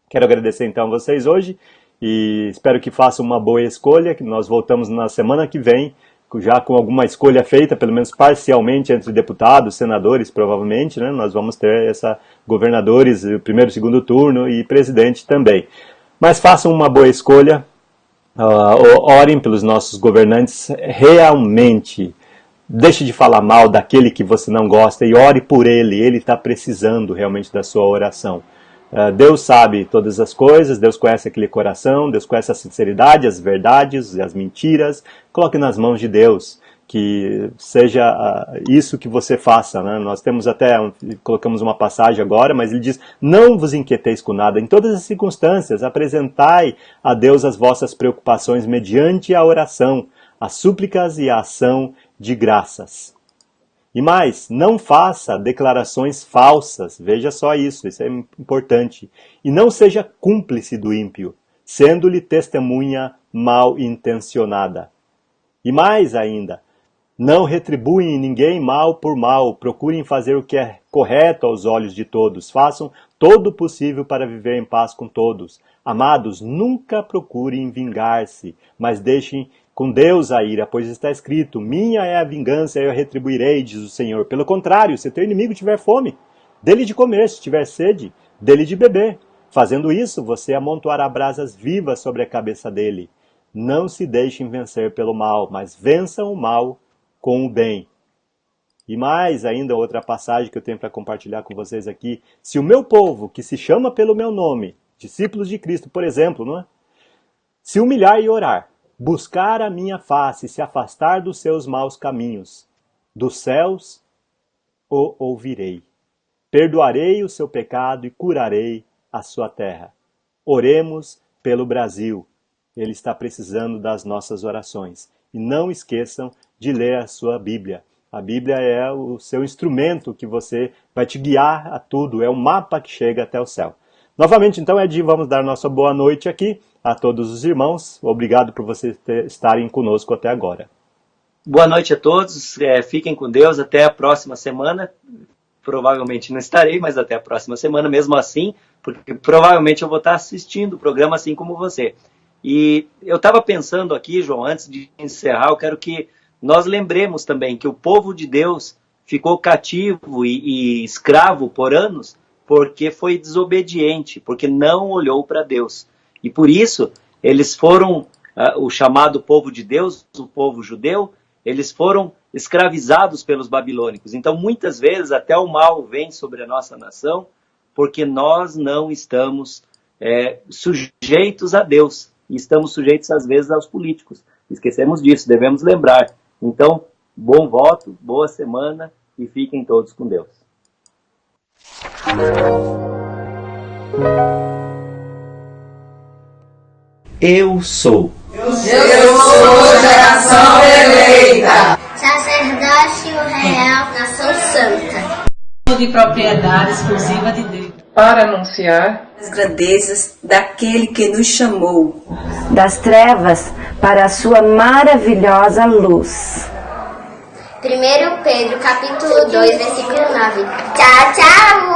Quero agradecer então a vocês hoje e espero que façam uma boa escolha, que nós voltamos na semana que vem, já com alguma escolha feita, pelo menos parcialmente, entre deputados, senadores, provavelmente, né? Nós vamos ter governadores, primeiro e segundo turno, e presidente também. Mas façam uma boa escolha, orem pelos nossos governantes realmente. Deixe de falar mal daquele que você não gosta e ore por ele está precisando realmente da sua oração. Deus sabe todas as coisas, Deus conhece aquele coração, Deus conhece a sinceridade, as verdades, as mentiras. Coloque nas mãos de Deus, que seja isso que você faça, né? Nós temos até, colocamos uma passagem agora, mas ele diz, não vos inquieteis com nada, em todas as circunstâncias, apresentai a Deus as vossas preocupações mediante a oração, as súplicas e a ação de graças. E mais, não faça declarações falsas, veja só isso é importante. E não seja cúmplice do ímpio, sendo-lhe testemunha mal intencionada. E mais ainda, não retribuem ninguém mal por mal, procurem fazer o que é correto aos olhos de todos, façam todo o possível para viver em paz com todos. Amados, nunca procurem vingar-se, mas deixem com Deus a ira, pois está escrito, minha é a vingança, eu a retribuirei, diz o Senhor. Pelo contrário, se teu inimigo tiver fome, dê-lhe de comer, se tiver sede, dê-lhe de beber. Fazendo isso, você amontoará brasas vivas sobre a cabeça dele. Não se deixem vencer pelo mal, mas vençam o mal com o bem. E mais ainda, outra passagem que eu tenho para compartilhar com vocês aqui. Se o meu povo, que se chama pelo meu nome, discípulos de Cristo, por exemplo, não é? Se humilhar e orar, buscar a minha face, se afastar dos seus maus caminhos, dos céus o ouvirei. Perdoarei o seu pecado e curarei a sua terra. Oremos pelo Brasil. Ele está precisando das nossas orações. E não esqueçam de ler a sua Bíblia. A Bíblia é o seu instrumento que vai te guiar a tudo. É o mapa que chega até o céu. Novamente, então, Edi, vamos dar nossa boa noite aqui a todos os irmãos. Obrigado por vocês estarem conosco até agora. Boa noite a todos. Fiquem com Deus. Até a próxima semana. Provavelmente não estarei, mas até a próxima semana, mesmo assim, porque provavelmente eu vou estar assistindo o programa assim como você. E eu estava pensando aqui, João, antes de encerrar, eu quero que nós lembremos também que o povo de Deus ficou cativo e escravo por anos porque foi desobediente, porque não olhou para Deus. E por isso, eles foram, o chamado povo de Deus, o povo judeu, eles foram escravizados pelos babilônicos. Então, muitas vezes, até o mal vem sobre a nossa nação, porque nós não estamos sujeitos a Deus. E estamos sujeitos, às vezes, aos políticos. Esquecemos disso, devemos lembrar. Então, bom voto, boa semana e fiquem todos com Deus. Eu sou. Eu sou geração eleita. Sacerdócio real, nação santa. De propriedade exclusiva de Deus. Para anunciar as grandezas daquele que nos chamou das trevas para a sua maravilhosa luz. 1 Pedro, capítulo 2, versículo 9. Tchau, tchau!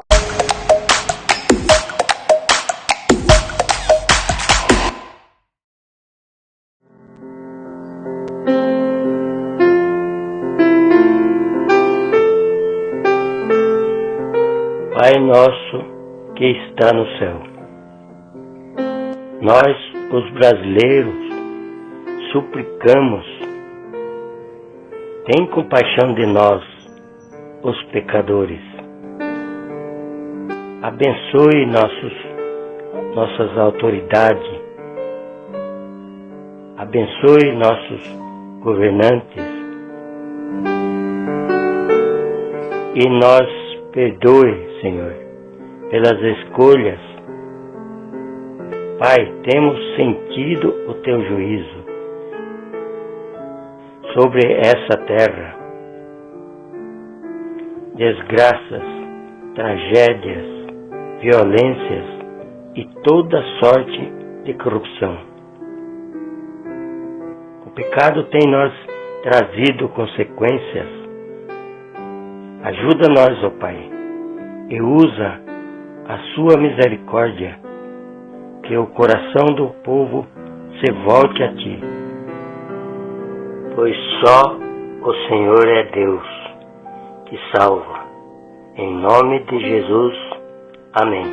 Pai nosso que está no céu, nós, os brasileiros, suplicamos, tem compaixão de nós, os pecadores. Abençoe nossas autoridades, abençoe nossos governantes e nós perdoe, Senhor, pelas escolhas. Pai, temos sentido o teu juízo sobre essa terra. Desgraças, tragédias, violências e toda sorte de corrupção. O pecado tem nos trazido consequências. Ajuda-nos, ó Pai, e usa a sua misericórdia, que o coração do povo se volte a Ti, pois só o Senhor é Deus, que salva. Em nome de Jesus, amém.